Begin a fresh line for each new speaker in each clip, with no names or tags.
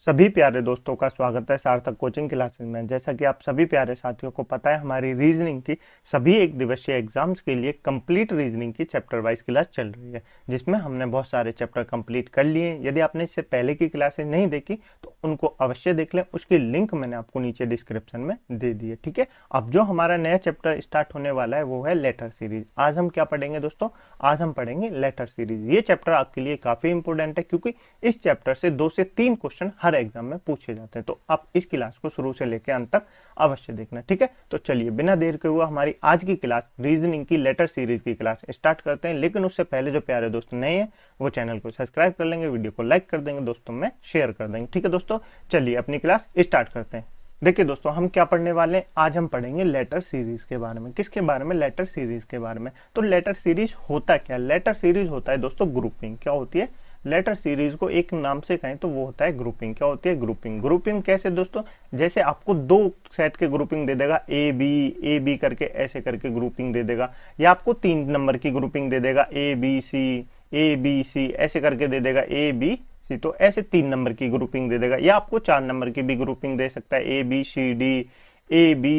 सभी प्यारे दोस्तों का स्वागत है सार्थक कोचिंग क्लासेस में। जैसा कि आप सभी प्यारे साथियों को पता है, हमारी रीजनिंग की सभी एक दिवसीय एग्जाम्स के लिए कंप्लीट रीजनिंग की चैप्टर वाइज क्लास चल रही है, जिसमें हमने बहुत सारे चैप्टर कंप्लीट कर लिए हैं। यदि आपने इससे पहले की क्लासेस नहीं देखी तो उनको अवश्य देख लें, उसकी लिंक मैंने आपको नीचे डिस्क्रिप्शन में दे दी है। ठीक है, अब जो हमारा नया चैप्टर स्टार्ट होने वाला है वो है लेटर सीरीज। आज हम क्या पढ़ेंगे दोस्तों? आज हम पढ़ेंगे लेटर सीरीज। ये चैप्टर आपके लिए काफी इंपोर्टेंट है, क्योंकि इस चैप्टर से 2 से 3 क्वेश्चन हर एग्जाम में पूछे जाते हैं। तो आप इस क्लास को शुरू से लेकर अंत तक अवश्य देखना। ठीक है, तो चलिए बिना देर के हुए हमारी आज की क्लास रीजनिंग की लेटर सीरीज की क्लास स्टार्ट करते हैं। लेकिन उससे पहले जो प्यारे दोस्त नए हैं वो चैनल को सब्सक्राइब कर लेंगे, वीडियो को लाइक कर देंगे, दोस्तों में शेयर कर देंगे। ठीक है दोस्तों, चलिए अपनी क्लास स्टार्ट करते हैं। देखिए दोस्तों, हम क्या पढ़ने वाले हैं? आज हम पढ़ेंगे लेटर सीरीज के बारे में। किसके बारे में? लेटर सीरीज के बारे में। तो लेटर सीरीज होता क्या? लेटर सीरीज होता है दोस्तों ग्रुपिंग। क्या होती है? लेटर सीरीज को एक नाम से कहें तो वो होता है ग्रुपिंग। क्या होती है? ग्रुपिंग। ग्रुपिंग कैसे दोस्तों? जैसे आपको 2 सेट के ग्रुपिंग दे देगा, ए बी करके ऐसे करके ग्रुपिंग दे देगा, या आपको 3 नंबर की ग्रुपिंग दे देगा, ए बी सी ऐसे करके दे देगा, ए बी सी। तो ऐसे 3 नंबर की ग्रुपिंग दे देगा, या आपको 4 नंबर की भी ग्रुपिंग दे सकता है, ए बी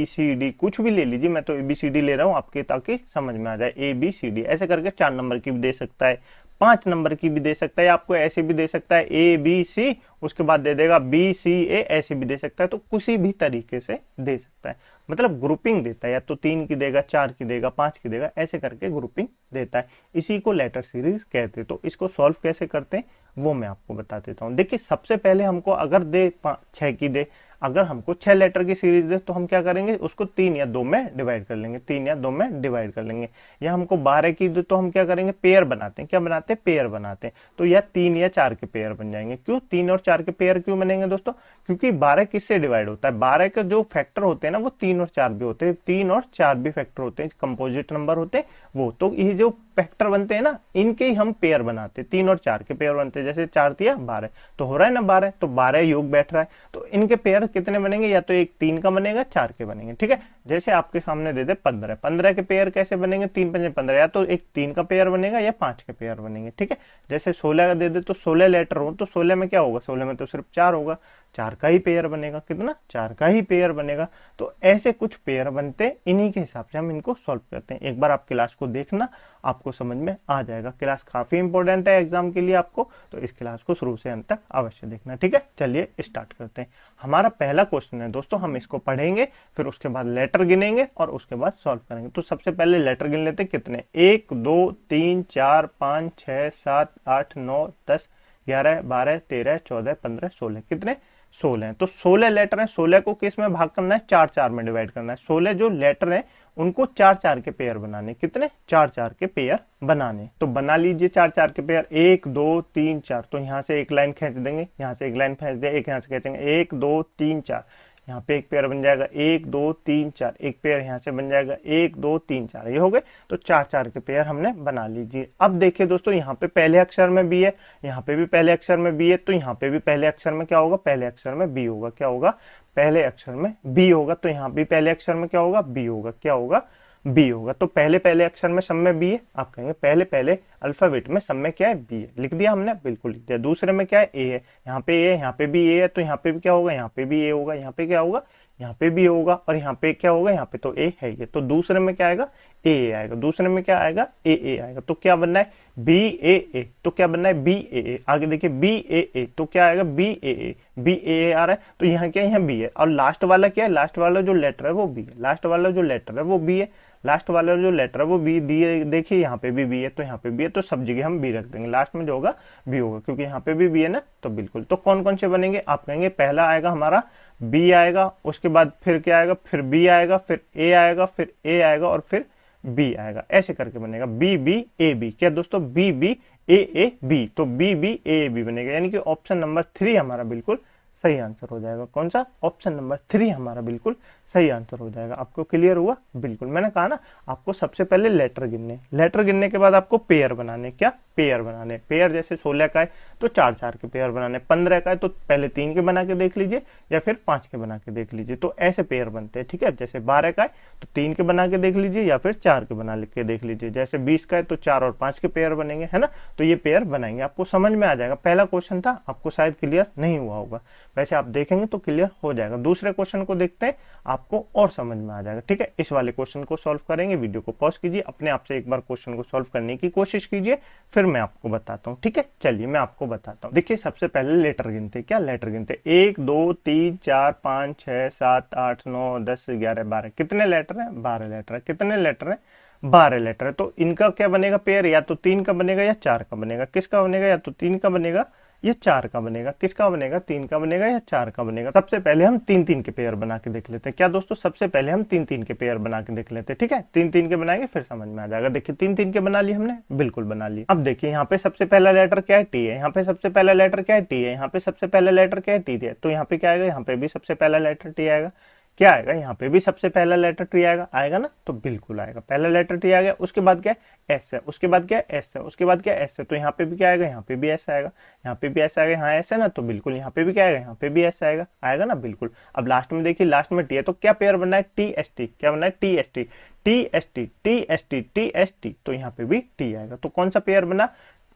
सी डी कुछ भी ले लीजिए। मैं तो ए बी सी डी ले रहा हूं आपके, ताकि समझ में आ जाए। ए बी सी डी ऐसे करके 4 नंबर की भी दे सकता है, 5 नंबर की भी दे सकता है, आपको ऐसे भी दे सकता है ए बी सी, उसके बाद दे देगा बी सी ए, ऐसे भी दे सकता है। तो किसी भी तरीके से दे सकता है, मतलब ग्रुपिंग देता है। या तो 3 की देगा, 4 की देगा, 5 की देगा, ऐसे करके ग्रुपिंग देता है। इसी को लेटर सीरीज कहते हैं। तो इसको सॉल्व कैसे करते हैं वो मैं आपको बता देता हूँ। देखिए, सबसे पहले हमको अगर दे 6 की दे, अगर हमको 6 लेटर की सीरीज दे तो हम क्या करेंगे? उसको 3 या 2 में डिवाइड कर लेंगे, 3 या 2 में डिवाइड कर लेंगे। या हमको 12 की दे तो हम क्या करेंगे? पेयर बनाते हैं। क्या बनाते हैं? पेयर बनाते हैं। तो या 3 या 4 के पेयर बन जाएंगे। क्यों 3 और 4 के पेयर क्यों बनेंगे दोस्तों? क्योंकि 12 किससे डिवाइड होता है? 12 के जो फैक्टर होते हैं ना, वो 3 और 4 भी होते हैं। 3 और 4 भी फैक्टर होते हैं, कंपोजिट नंबर होते हैं वो। तो ये जो फैक्टर बनते हैं ना, इनके ही हम पेयर बनाते हैं। 3 और 4 के पेयर बनते हैं। जैसे 4 दिया 12, तो हो रहा है ना 12, तो 12 योग बैठ रहा है। तो इनके पेयर कितने बनेंगे? या तो एक 3 का बनेगा, 4 के बनेंगे। ठीक है, जैसे आपके सामने दे दे 15, 15 के पेयर कैसे बनेंगे? 3 पंजे 15, या तो एक 3 का पेयर बनेगा या 5 के पेयर बनेंगे। ठीक है, जैसे 16 का दे दे तो 16 लेटर हो तो 16 में क्या होगा? 16 में तो सिर्फ 4 होगा, 4 का ही पेयर बनेगा। कितना? 4 का ही पेयर बनेगा। तो ऐसे कुछ पेयर बनते, इन्हीं के हिसाब से हम इनको सॉल्व करते हैं। एक बार आप क्लास को देखना, आपको समझ में आ जाएगा। क्लास काफी इंपॉर्टेंट है एग्जाम के लिए आपको, तो इस क्लास को शुरू से अंत तक अवश्य देखना। ठीक है, चलिए स्टार्ट करते हैं। हमारा पहला क्वेश्चन है दोस्तों, हम इसको पढ़ेंगे, फिर उसके बाद लेटर गिनेंगे और उसके बाद सॉल्व करेंगे। तो सबसे पहले लेटर गिन लेते हैं। कितने? 1 2 3 4 5 6 7 8 9 10 11 12 13 14 15 16। कितने? 16 है। तो 16 लेटर हैं। 16 को किस में भाग करना है? 4 4 में डिवाइड करना है। 16 जो लेटर हैं उनको 4 4 के पेयर बनाने। कितने? 4 4 के पेयर बनाने। तो बना लीजिए 4 4 के पेयर। 1 2 3 4। तो यहाँ से एक लाइन खींच देंगे, यहाँ से एक लाइन खींच दे, एक यहाँ से खींचेंगे, 1 2 3 4। यहाँ पे एक पेयर बन जाएगा, 1 2 3 4। एक पेयर यहाँ से बन जाएगा, 1 2 3 4। ये हो गए। तो 4 4 के पेयर हमने बना लीजिए। अब देखिए दोस्तों, यहाँ पे पहले अक्षर में बी है, यहाँ पे भी पहले अक्षर में बी है, तो यहाँ पे भी पहले अक्षर में क्या होगा? पहले अक्षर में बी होगा। क्या होगा? पहले अक्षर में बी होगा। तो यहाँ भी पहले अक्षर में क्या होगा? बी होगा। क्या होगा? बी होगा। तो पहले पहले अक्षर में सब में बी है। आप कहेंगे पहले पहले अल्फाबेट में सब में क्या है? बी है। लिख दिया हमने? बिल्कुल लिख दिया। दूसरे में क्या है? ए है। यहाँ पे ए है, यहाँ पे भी ए है, तो यहाँ पे भी क्या होगा? यहाँ पे भी ए होगा। यहाँ पे क्या होगा? यहाँ पे भी होगा। और यहाँ पे क्या होगा? यहाँ पे तो ए है ये, तो दूसरे में क्या आएगा? ए आएगा। दूसरे में क्या आएगा? ए आएगा। तो क्या बनना है? बी ए। तो क्या बनना है? बी ए। आगे देखिए बी ए, तो क्या आएगा? बी ए आ रहा है। तो यहाँ क्या? यहाँ बी है। और लास्ट वाला क्या है? लास्ट वाला जो लेटर है वो बी है। लास्ट वाला जो लेटर है वो बी है। लास्ट वाला जो लेटर है वो बी दी। देखिए यहाँ पे भी बी है, तो यहाँ पे बी है, तो सब जगह हम बी रख देंगे। लास्ट में जो होगा बी होगा, क्योंकि यहाँ पे भी बी है ना। तो बिल्कुल। तो कौन कौन से बनेंगे? आप कहेंगे पहला आएगा हमारा बी आएगा, उसके बाद फिर क्या आएगा? फिर बी आएगा, फिर ए आएगा, फिर ए आएगा, और फिर बी आएगा। ऐसे करके बनेगा बी बी ए बी। क्या दोस्तों? B B A B. तो बी बी ए बी बनेगा, यानी कि ऑप्शन नंबर 3 हमारा बिल्कुल सही आंसर हो जाएगा। कौन सा? ऑप्शन नंबर 3 हमारा बिल्कुल सही आंसर हो जाएगा। आपको क्लियर हुआ? बिल्कुल। मैंने कहा ना, आपको सबसे पहले लेटर गिनने, लेटर गिनने के बाद आपको पेयर बनाने। क्या? पेयर बनाने। पेयर जैसे 16 का है तो 4 4 के पेयर बनाने, 15 का है तो पहले 3 के बना के देख लीजिए, या फिर 5 के बना के देख लीजिए। तो ऐसे पेयर बनते हैं। ठीक है, जैसे 12 का है तो 3 के बना के देख लीजिए, या फिर 4 के बना के देख लीजिए। जैसे 20 का है तो 4 और 5 के पेयर बनेंगे, है ना। तो ये पेयर बनाएंगे, आपको समझ में आ जाएगा। पहला क्वेश्चन था, आपको शायद क्लियर नहीं हुआ होगा। वैसे आप देखेंगे तो क्लियर हो जाएगा। दूसरे क्वेश्चन को देखते हैं, आपको और समझ में आ जाएगा। ठीक है, इस वाले क्वेश्चन को सॉल्व करेंगे। वीडियो को पॉज कीजिए, अपने आप से एक बार क्वेश्चन को सॉल्व करने की कोशिश कीजिए, फिर मैं आपको बताता हूँ। ठीक है, चलिए मैं आपको बताता हूँ। देखिए सबसे पहले लेटर गिनते, क्या लेटर गिनते, 1 2 3 4 5 6 7 8 9 10 11 12। कितने लेटर है? 12 लेटर है। कितने लेटर है? 12 लेटर है। तो इनका क्या बनेगा पेयर? या तो 3 का बनेगा या 4 का बनेगा। किसका बनेगा? या तो 3 का बनेगा या 4 का बनेगा। किसका बनेगा? 3 का बनेगा या 4 का बनेगा। सबसे पहले हम 3-3 के पेयर बना के देख लेते हैं। क्या दोस्तों, सबसे पहले हम 3-3 के पेयर बना के देख लेते हैं। ठीक है, 3-3 के बनाएंगे फिर समझ में आ जाएगा। देखिए 3-3 के बना लिए हमने, बिल्कुल बना लिए। अब देखिए यहाँ पे सबसे पहला लेटर क्या है? टी है। यहाँ पे सबसे पहला लेटर क्या है? टी है। यहाँ पे सबसे पहला लेटर क्या है? टी है। तो यहाँ पे क्या आएगा? यहाँ पे भी सबसे पहला लेटर टी आएगा। क्या आएगा? यहाँ पे भी सबसे पहला लेटर टी आएगा। आएगा ना? तो बिल्कुल आएगा। पहला लेटर टी आ गया, उसके बाद क्या है? एस है। उसके बाद क्या है? एस है। उसके बाद क्या है? एस है। तो यहाँ पे भी क्या आएगा? यहाँ पे भी एस आएगा। यहाँ पे भी एस आएगा। यहाँ एस है ना, तो बिल्कुल यहाँ पे भी क्या आएगा? यहाँ पे भी एस आएगा। आएगा ना? बिल्कुल। अब लास्ट में देखिए, लास्ट में टी है, तो क्या पेयर बनना है? T S T. क्या बनना है? T S T. T S T, T S T, T S T. तो यहाँ पे भी टी आएगा। तो कौन सा पेयर बना?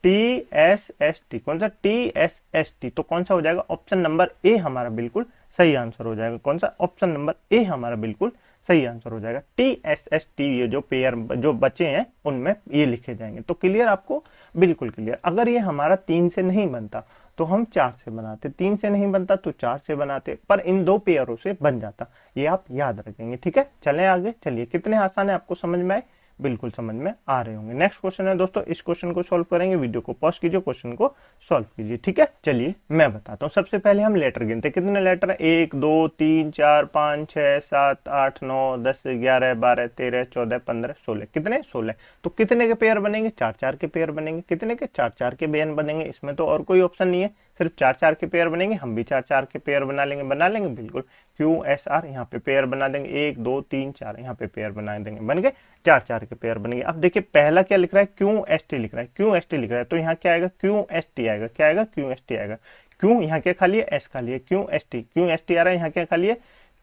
T S S T. कौन सा? T S S T. तो कौन सा हो जाएगा? ऑप्शन नंबर ए हमारा बिल्कुल सही आंसर हो जाएगा। कौन सा? ऑप्शन नंबर ए हमारा बिल्कुल सही आंसर हो जाएगा। टी एस एस टी, ये जो पेयर जो बचे हैं उनमें ये लिखे जाएंगे। तो क्लियर आपको? बिल्कुल क्लियर। अगर ये हमारा 3 से नहीं बनता तो हम 4 से बनाते, 3 से नहीं बनता तो 4 से बनाते, पर इन 2 पेयरों से बन जाता। ये आप याद रखेंगे। ठीक है, चलें आगे। चलिए, कितने आसान है, आपको समझ में आए? बिल्कुल समझ में आ रहे होंगे। नेक्स्ट क्वेश्चन है दोस्तों, इस क्वेश्चन को सॉल्व करेंगे। वीडियो को पॉज कीजिए, क्वेश्चन को सॉल्व कीजिए। ठीक है, चलिए मैं बताता हूँ। सबसे पहले हम लेटर गिनते हैं। कितने लेटर है? 1 2 3 4 5 6 7 8 9 10 11 12 13 14 15 16। कितने? 16। तो कितने के पेयर बनेंगे? 4-4 के पेयर बनेंगे। कितने के? 4-4 के पेयर बनेंगे। इसमें तो और कोई ऑप्शन नहीं है, सिर्फ 4-4 के पेयर बनेंगे। हम भी 4-4 के पेयर बना लेंगे। बना लेंगे बिल्कुल। क्यू एस आर, यहाँ पे पेयर बना देंगे। 1 2 3 4, यहाँ पे पेयर बना देंगे। बन गए 4-4 के पेयर बनेंगे। अब देखिए पहला क्या लिख रहा है? क्यू एस टी लिख रहा है। क्यू एस टी लिख रहा है, तो यहाँ क्या आएगा? क्यू एस टी आएगा। क्या आएगा? क्यू एस टी आएगा। क्यू यहाँ क्या खाली है? एस खाली है। Q S T, Q S T आ रहा है। यहाँ क्या खाली है?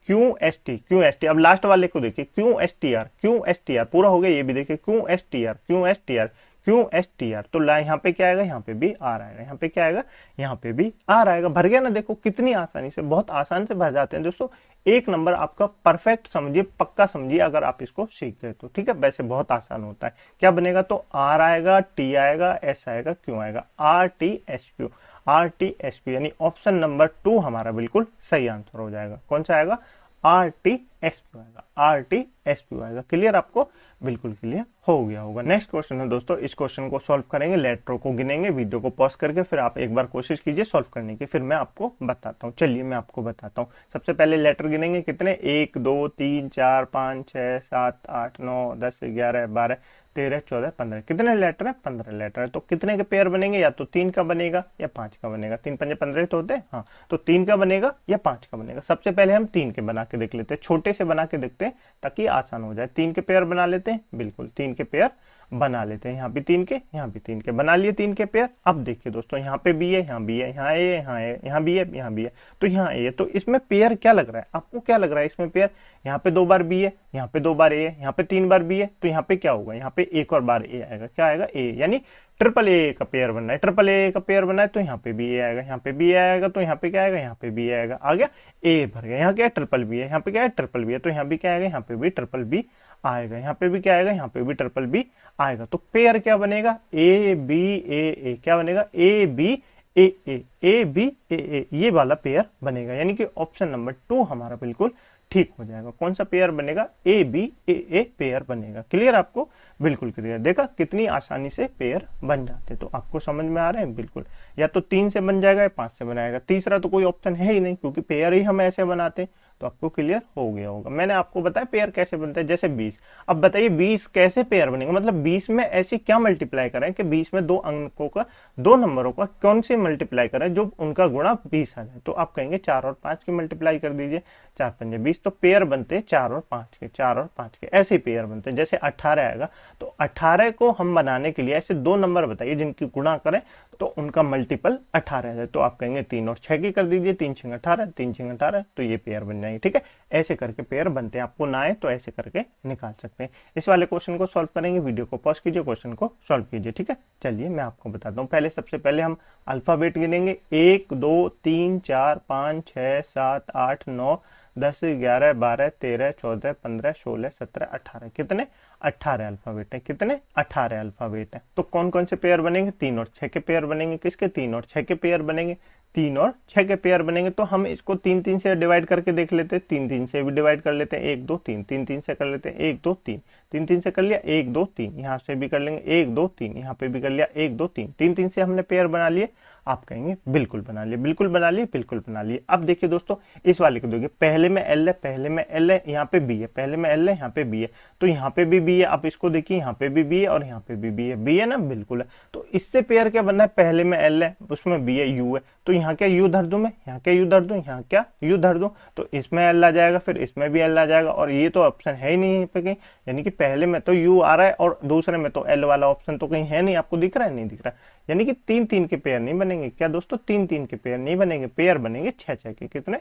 Q S T, Q S T. अब लास्ट वाले को देखिए, Q S T R, Q S T R पूरा हो गया। ये भी देखिए Q S T R, Q S T R, Q S T R. तो यहाँ पे क्या आएगा? यहाँ पे भी आर आएगा। यहाँ पे क्या आएगा? यहाँ पे भी आर आएगा। भर गया ना? देखो कितनी आसानी से, बहुत आसान से भर जाते हैं दोस्तों। एक नंबर आपका परफेक्ट समझिए, पक्का समझिए अगर आप इसको सीख गए तो। ठीक है, वैसे बहुत आसान होता है। क्या बनेगा? तो आर आएगा, टी आएगा, एस आएगा, क्यू आएगा। R T S Q, R T S Q, यानी ऑप्शन नंबर 2 हमारा बिल्कुल सही आंसर हो जाएगा। कौन सा आएगा? आर टी एस क्यू आएगा। आर टी एस क्यू आएगा। क्लियर आपको? बिल्कुल क्लियर हो गया होगा। नेक्स्ट क्वेश्चन है दोस्तों, इस क्वेश्चन को सॉल्व करेंगे। लेटरों को गिनेंगे। वीडियो को पॉज करके फिर आप एक बार कोशिश कीजिए सॉल्व करने की, फिर मैं आपको बताता हूँ। चलिए मैं आपको बताता हूँ। सबसे पहले लेटर गिनेंगे। कितने? 1 2 3 4 5 6 7 8 9 10 11 12 13 14 15। कितने लेटर है? 15 लेटर है। तो कितने के पेयर बनेंगे? या तो 3 का बनेगा या 5 का बनेगा। 3 पंजे 15 तो होते हैं। हाँ, तो 3 का बनेगा या 5 का बनेगा। सबसे पहले हम 3 के बना के देख लेते हैं, छोटे से बना के देखते हैं ताकि आसान हो जाए। 3 के पेयर बना लेते हैं, बिल्कुल 3 के पेयर बना लेते हैं। यहाँ भी 3 के, यहाँ भी 3 के बना लिए 3 के पेयर। अब देखिए दोस्तों, यहाँ पे भी है, यहाँ भी है, यहाँ ए, यहाँ ए, यहाँ भी है, यहाँ भी है, तो यहाँ ए है। तो इसमें पेयर क्या लग रहा है आपको? क्या लग रहा है इसमें पेयर? यहाँ पे 2 बार बी है, यहाँ पे 2 बार ए है, यहाँ पे 3 बार बी है, तो यहाँ पे क्या होगा? यहाँ पे एक और बार ए आएगा। क्या आएगा? ए, यानी ट्रिपल ए का पेयर बनना है। ट्रिपल ए का पेयर बना है तो यहाँ पे भी ए आएगा, यहाँ पे भी ए आएगा, तो यहाँ पे क्या आएगा? यहाँ पे भी आएगा। आ गया, ए भर गया। यहाँ क्या है? ट्रिपल बी है। यहाँ पे क्या है? ट्रिपल बी है, तो यहाँ भी क्या आएगा? यहाँ पे भी ट्रिपल बी आएगा। यहाँ पे भी क्या आएगा? यहाँ पे भी ट्रिपल बी आएगा। तो पेयर क्या बनेगा? ए बी ए ए। क्या बनेगा? A B A A, A B A ए, ये वाला पेयर बनेगा। यानी कि ऑप्शन नंबर 2 हमारा बिल्कुल ठीक हो जाएगा। कौन सा पेयर बनेगा? A B A A pair बनेगा। क्लियर आपको? बिल्कुल क्लियर। देखा कितनी आसानी से पेयर बन जाते। तो आपको समझ में आ रहे हैं? बिल्कुल। या तो 3 से बन जाएगा या 5 से बनाएगा, तीसरा तो कोई ऑप्शन है ही नहीं, क्योंकि पेयर ही हम ऐसे बनाते हैं। तो आपको क्लियर हो गया होगा। मैंने आपको बताया पेयर कैसे बनता है, जैसे 20। अब बताइए 20 कैसे पेयर बनेगा? मतलब 20 में ऐसी क्या मल्टीप्लाई करें कि 20 में 2 अंकों का, 2 नंबरों का कौन सी मल्टीप्लाई करें जो उनका गुणा 20 आ जाए? तो आप कहेंगे 4 और 5 की मल्टीप्लाई कर दीजिए। 4 पंजे 20, तो पेयर बनते हैं 4 और 5 के, 4 और 5 के, ऐसे पेयर बनते हैं। जैसे 18 आएगा, तो 18 को हम बनाने के लिए ऐसे 2 नंबर बताइए जिनकी गुणा करें तो तो उनका मल्टीपल 18 है। तो आप कहेंगे 3 और 6 की कर दीजिए, 3 6 18, 3 6 18, तो ये पेयर बन जाएंगे। ठीक है, ऐसे करके पेयर बनते हैं, आपको ना आए तो ऐसे करके निकाल सकते हैं। इस वाले क्वेश्चन को सॉल्व करेंगे, वीडियो को पॉज कीजिए, क्वेश्चन को सॉल्व कीजिए। ठीक है, चलिए मैं आपको बताता हूँ। पहले सबसे पहले हम अल्फाबेट गिनेंगे, 1 2 3 4 5 6 7 8 9 10 11 12 13 14 15 16 17 18, कितने 18 अल्फाबेट है। कितने 18 अल्फाबेट है। तो कौन कौन से पेयर बनेंगे, 3 और 6 के पेयर बनेंगे। किसके, 3 और 6 के पेयर बनेंगे, 3 और 6 के पेयर बनेंगे। तो हम इसको 3 3 से डिवाइड करके देख लेते हैं, 3 3 से भी डिवाइड कर लेते हैं, 1 2 3, 3 3 से कर लेते हैं, 1 2 3, 3 3 से कर लिया, 1 2 3, यहाँ से भी कर लेंगे, 1 2 3, यहाँ पे भी कर लिया, 1 2 3, 3 3 से हमने पेयर बना लिए। आप कहेंगे बिल्कुल बना लिए, बिल्कुल बना लिए, बिल्कुल बना लिए। अब देखिए दोस्तों, इस वाले को देखिए, पहले में एल है, पहले में एल है, यहाँ पे बी है, पहले में एल है, यहाँ पे बी है, तो यहाँ पे भी बी है। आप इसको देखिए, यहाँ पे भी बी है और यहाँ पे भी बी है, बी है ना, बिल्कुल है। तो इससे पेयर क्या बनना है, पहले में एल है, उसमें बी है, यू है, तो यहाँ क्या यू धर दूं मैं, यहाँ क्या यू धर दूं, यहाँ क्या यू धर दूं, तो इसमें एल आ जाएगा, फिर इसमें भी एल आ जाएगा, और ये तो ऑप्शन है ही नहीं यहाँ पे कहीं, यानी कि पहले में तो यू आ रहा है और दूसरे में तो एल वाला ऑप्शन तो कहीं है नहीं। आपको दिख रहा है, नहीं दिख रहा है, यानी कि 3 3 के पेयर नहीं बनेंगे। क्या दोस्तों, 3 3 के पेयर नहीं बनेंगे, पेयर बनेंगे 6 6 के। कितने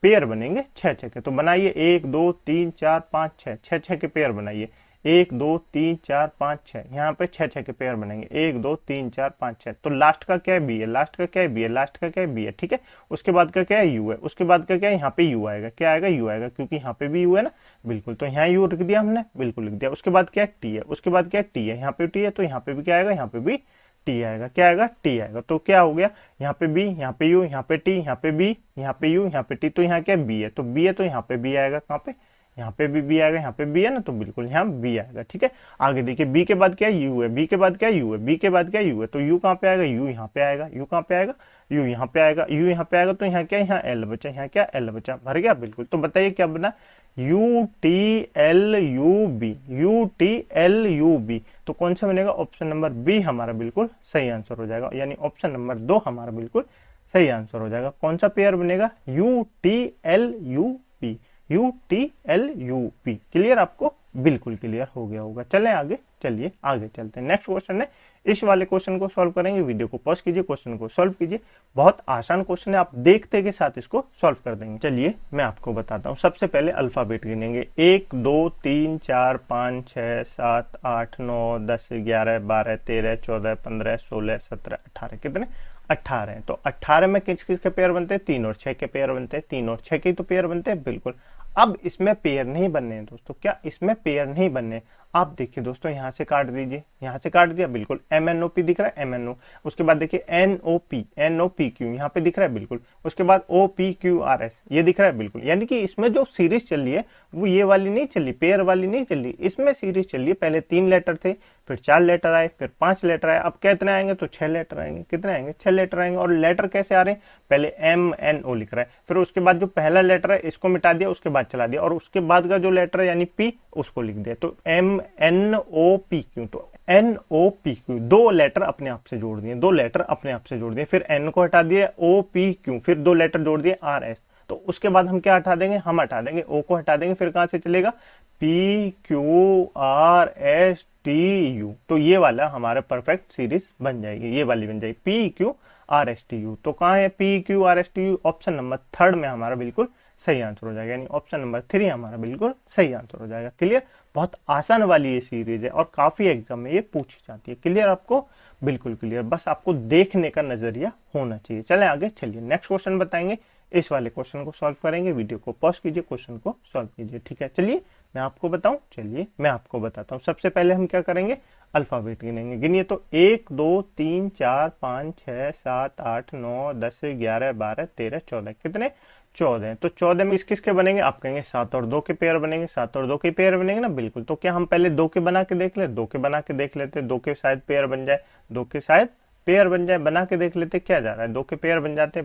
पेयर बनेंगे, 6 6 के। तो बनाइए 1 2 3 4 5 6, 6 6 के पेयर बनाइए, 1 2 3 4 5 6, यहाँ पे 6 6 के पेयर बनेंगे, 1 2 3 4 5 6। तो लास्ट का क्या है, बी है, लास्ट का क्या है, बी है, लास्ट का क्या है, बी है। ठीक है, उसके बाद का क्या है, यू है, उसके बाद का क्या है, यहाँ पे यू आएगा, क्या आएगा, यू आएगा, क्योंकि यहाँ पे भी यू है ना, बिल्कुल। तो यहाँ यू लिख दिया हमने, बिल्कुल लिख दिया। उसके बाद क्या है, टी है, उसके बाद क्या है, टी है, यहाँ पे टी है, तो यहाँ पे भी क्या आएगा, यहाँ पे भी टी आएगा, क्या आएगा, टी आएगा। तो क्या हो गया, यहाँ पे बी, यहाँ पे यू, यहाँ पे टी, यहाँ पे बी, यहाँ पे यू, यहाँ पे टी, तो यहाँ क्या बी है, तो बी है, तो यहाँ पे बी आएगा, कहाँ पे, यहाँ पे भी बी आएगा, यहाँ पे बी है ना, तो बिल्कुल यहाँ बी आएगा। ठीक है, आगे देखिए, बी के बाद क्या यू है, बी के बाद क्या यू है, बी के बाद क्या यू है, तो यू कहाँ पे आएगा, यू यहाँ पे आएगा, यू कहाँ पे आएगा, यू यहाँ पे आएगा, यू यहाँ पे आएगा, तो यहाँ क्या, यहाँ एल बचा, यहाँ क्या एल बचा, भर गया, बिल्कुल। तो बताइए क्या बना, U T L U B, U T L U B. तो कौन सा बनेगा, ऑप्शन नंबर बी हमारा बिल्कुल सही आंसर हो जाएगा, यानी ऑप्शन नंबर 2 हमारा बिल्कुल सही आंसर हो जाएगा। कौन सा पेयर बनेगा, U T L U B, U T L U P. Clear, आपको बिल्कुल क्लियर हो गया होगा। चलें आगे, चलिए आगे चलते हैं। नेक्स्ट क्वेश्चन है, इस वाले क्वेश्चन को सॉल्व करेंगे, वीडियो को पॉज कीजिए, क्वेश्चन को सॉल्व कीजिए। बहुत आसान क्वेश्चन है, आप देखते के साथ इसको सॉल्व कर देंगे। चलिए मैं आपको बताता हूँ। सबसे पहले अल्फाबेट गिनेंगे, 1 2 3 4 5 6 7 8 9 10 11 12 13 14 15 16 17 18, कितने 18 हैं। तो 18 में किस किस के पेयर बनते हैं, 3 और 6 के पेयर बनते हैं, 3 और 6 के तो पेयर बनते हैं, बिल्कुल। अब इसमें पेयर नहीं बनने हैं दोस्तों, क्या इसमें पेयर नहीं बनने। आप देखिए दोस्तों, यहाँ से काट दीजिए, यहाँ से काट दिया, बिल्कुल MNOP दिख रहा है, MNO। उसके बाद देखिए NOPQ यहाँ पे दिख रहा है, बिल्कुल। उसके बाद OPQRS ये दिख रहा है, बिल्कुल। यानी कि इसमें जो सीरीज चल रही है वो ये वाली नहीं चल रही, पेयर वाली नहीं चल रही, इसमें सीरीज चल रही है। पहले 3 लेटर थे, फिर 4 लेटर आए, फिर 5 लेटर आए, अब कितने आएंगे, तो 6 लेटर आएंगे। कितने आएंगे, 6 लेटर आएंगे। और लेटर कैसे आ रहे हैं, पहले MNO लिख रहा है, फिर उसके बाद जो पहला लेटर है इसको मिटा दिया, उसके बाद चला दिया, और उसके बाद का जो लेटर है यानी P उसको लिख दिया, तो MNOPQ। तो NOPQ 2 लेटर अपने आप से जोड़ दिए, 2 लेटर अपने आप से जोड़ दिए, फिर N को हटा दिए, OPQ, फिर 2 लेटर जोड़ दिए RS। तो उसके बाद हम क्या हटा देंगे, हम हटा देंगे O को हटा देंगे, फिर कहां से चलेगा PQRSTU। तो ये वाला हमारा परफेक्ट सीरीज बन जाएगी, ये वाली बन जाएगी PQRSTU। तो कहाँ है PQRSTU, ऑप्शन नंबर 3 में हमारा बिल्कुल सही आंसर हो जाएगा, यानी ऑप्शन नंबर 3 हमारा बिल्कुल सही आंसर हो जाएगा। क्लियर, बहुत आसान वाली ये सीरीज है और काफी एग्जाम में ये पूछी जाती है। क्लियर, आपको बिल्कुल क्लियर, बस आपको देखने का नजरिया होना चाहिए। चलें आगे, चलिए नेक्स्ट क्वेश्चन बताएंगे। इस वाले क्वेश्चन को सॉल्व करेंगे, वीडियो को पॉज कीजिए, क्वेश्चन को सॉल्व कीजिए। ठीक है, चलिए मैं आपको बताऊं, चलिए मैं आपको बताता हूं। सबसे पहले हम क्या करेंगे, अल्फाबेट गिनेंगे। गिनिए तो 1 2 3 4 5 6 7 8 9 10 11 12 13 14, कितने 14। तो 14 में किस के बनेंगे, आप कहेंगे 7 और 2 के पेयर बनेंगे, 7 और 2 के पेयर बनेंगे ना, बिल्कुल। तो क्या हम पहले 2 के बना के देख ले, 2 के बना के देख लेते, 2 के शायद पेयर बन जाए, 2 के शायद पेयर बन जाए, बना के देख लेते क्या जा रहा है, 2 के पेयर बन जाते।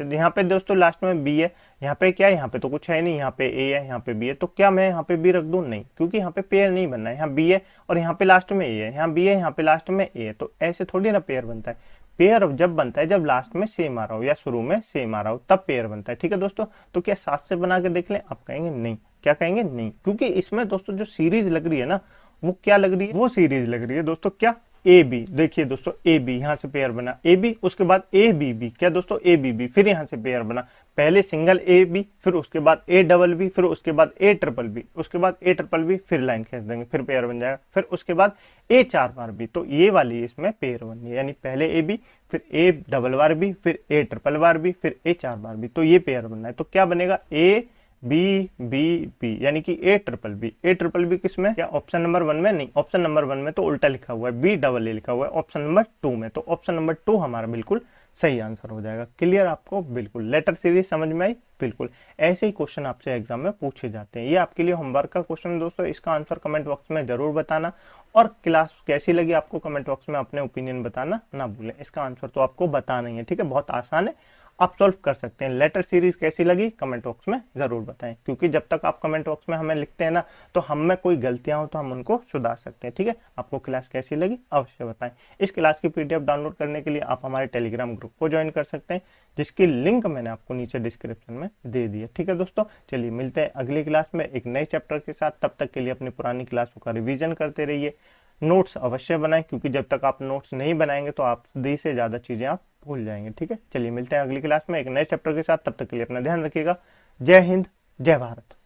यहाँ पे दोस्तों लास्ट में बी है, यहाँ पे क्या है, यहाँ पे तो कुछ है नहीं, यहाँ पे ए है, यहाँ पे बी है, तो क्या मैं यहाँ पे बी रख दूं, नहीं, क्योंकि यहाँ पे पेयर नहीं बनना है। यहाँ बी है और यहाँ पे लास्ट में ए है, यहाँ बी है, यहाँ पे लास्ट में ए है, तो ऐसे थोड़ी ना पेयर बनता है। पेयर जब बनता है जब लास्ट में सेम आ रहा हो या शुरू में सेम आ रहा हो, तब पेयर बनता है। ठीक है दोस्तों, तो क्या 7 से बना के देख लें, आप कहेंगे नहीं, क्या कहेंगे नहीं, क्योंकि इसमें दोस्तों जो सीरीज लग रही है ना, वो क्या लग रही है, वो सीरीज लग रही है दोस्तों क्या ए बी, देखिए दोस्तों ए बी, यहाँ से पेयर बना ए बी, उसके बाद ए बी बी, क्या दोस्तों ए बी बी, फिर यहाँ से पेयर बना, पहले सिंगल ए बी, फिर उसके बाद ए डबल बी, फिर उसके बाद ए ट्रिपल बी, उसके बाद ए ट्रिपल बी, फिर लाइन खींच देंगे, फिर पेयर बन जाएगा, फिर उसके बाद ए 4 बार बी, तो ये वाली इसमें पेयर बनी है, यानी पहले ए बी, फिर ए डबल बार बी, फिर ए ट्रिपल बार बी, फिर ए 4 बार बी, तो ये पेयर बनना है। तो क्या बनेगा, ए बी बी बी, यानी कि A triple B. A triple B किसमें, क्या ऑप्शन नंबर 1 में, नहीं, ऑप्शन नंबर 1 में तो उल्टा लिखा हुआ है, बी डबल ए लिखा हुआ है ऑप्शन नंबर 2 में, तो ऑप्शन नंबर 2 हमारा बिल्कुल सही आंसर हो जाएगा। क्लियर आपको, बिल्कुल लेटर सीरीज समझ में आई, बिल्कुल ऐसे ही क्वेश्चन आपसे एग्जाम में पूछे जाते हैं। ये आपके लिए होमवर्क का क्वेश्चन है दोस्तों, इसका आंसर कमेंट बॉक्स में जरूर बताना, और क्लास कैसी लगी आपको कमेंट बॉक्स में अपने ओपिनियन बताना ना भूलें। इसका आंसर तो आपको बताना ही है, ठीक है, बहुत आसान है, आप सॉल्व कर सकते हैं। लेटर सीरीज कैसी लगी कमेंट बॉक्स में जरूर बताएं, क्योंकि जब तक आप कमेंट बॉक्स में हमें लिखते हैं ना, तो हम में कोई गलतियां हो तो हम उनको सुधार सकते हैं, ठीक है। आपको क्लास कैसी लगी अवश्य बताएं। इस क्लास की पीडीएफ डाउनलोड करने के लिए आप हमारे टेलीग्राम ग्रुप को ज्वाइन कर सकते हैं, जिसकी लिंक मैंने आपको नीचे डिस्क्रिप्शन में दे दी है, ठीक है दोस्तों। चलिए मिलते हैं अगली क्लास में एक नए चैप्टर के साथ, तब तक के लिए अपनी पुरानी क्लासों का रिवीजन करते रहिए, नोट्स अवश्य बनाएं, क्योंकि जब तक आप नोट्स नहीं बनाएंगे तो आप आधी से ज्यादा चीजें आप भूल जाएंगे, ठीक है। चलिए मिलते हैं अगली क्लास में एक नए चैप्टर के साथ, तब तक के लिए अपना ध्यान रखिएगा। जय हिंद, जय भारत।